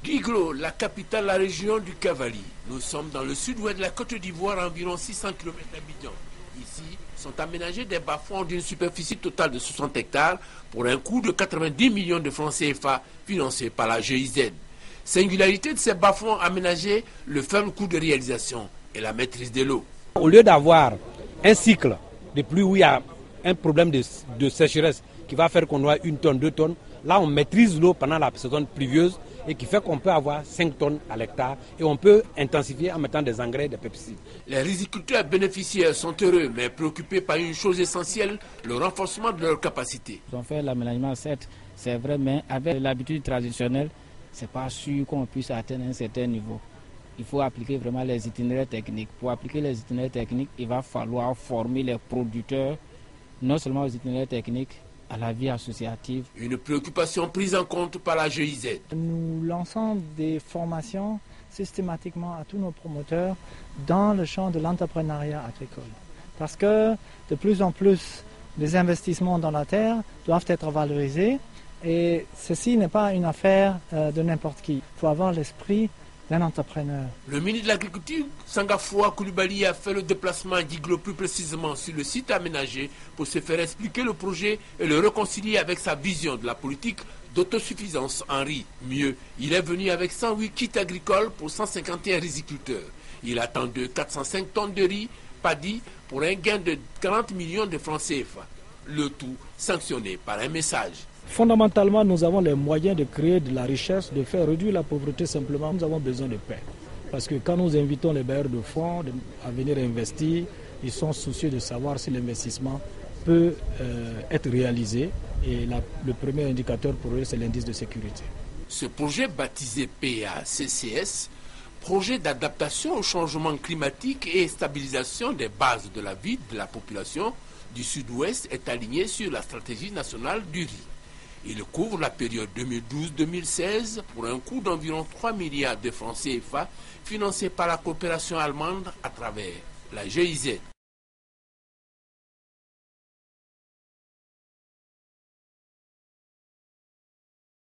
Guiglo, la capitale de la région du Cavali. Nous sommes dans le sud-ouest de la Côte d'Ivoire, à environ 600 km d'Abidjan. Ici sont aménagés des bas-fonds d'une superficie totale de 60 hectares pour un coût de 90 millions de francs CFA financés par la GIZ. Singularité de ces bas-fonds aménagés, le faible coût de réalisation et la maîtrise de l'eau. Au lieu d'avoir un cycle de pluie où il y a un problème de sécheresse qui va faire qu'on aura 1 tonne, 2 tonnes, là on maîtrise l'eau pendant la saison pluvieuse et qui fait qu'on peut avoir 5 tonnes à l'hectare et on peut intensifier en mettant des engrais et des pesticides. Les riziculteurs bénéficiaires sont heureux mais préoccupés par une chose essentielle, le renforcement de leurs capacités. Ils ont fait l'aménagement, certes, c'est vrai, mais avec l'habitude traditionnelle, c'est pas sûr qu'on puisse atteindre un certain niveau. Il faut appliquer vraiment les itinéraires techniques. Pour appliquer les itinéraires techniques, il va falloir former les producteurs, non seulement aux itinéraires techniques, à la vie associative. Une préoccupation prise en compte par la GIZ. Nous lançons des formations systématiquement à tous nos promoteurs dans le champ de l'entrepreneuriat agricole. Parce que de plus en plus, les investissements dans la terre doivent être valorisés et ceci n'est pas une affaire de n'importe qui. Il faut avoir l'esprit d'un entrepreneur. Le ministre de l'Agriculture, Sangafoua Koulibaly, a fait le déplacement à Guiglo, plus précisément sur le site aménagé, pour se faire expliquer le projet et le réconcilier avec sa vision de la politique d'autosuffisance en riz. Mieux, il est venu avec 108 kits agricoles pour 151 riziculteurs. Il attend de 405 tonnes de riz, paddy, pour un gain de 40 millions de francs CFA. Le tout sanctionné par un message. Fondamentalement, nous avons les moyens de créer de la richesse, de faire réduire la pauvreté simplement. Nous avons besoin de paix. Parce que quand nous invitons les bailleurs de fonds à venir investir, ils sont soucieux de savoir si l'investissement peut être réalisé. Et le premier indicateur pour eux, c'est l'indice de sécurité. Ce projet baptisé PACCS, projet d'adaptation au changement climatique et stabilisation des bases de la vie de la population du Sud-Ouest, est aligné sur la stratégie nationale du riz. Il couvre la période 2012-2016 pour un coût d'environ 3 milliards de francs CFA financés par la coopération allemande à travers la GIZ.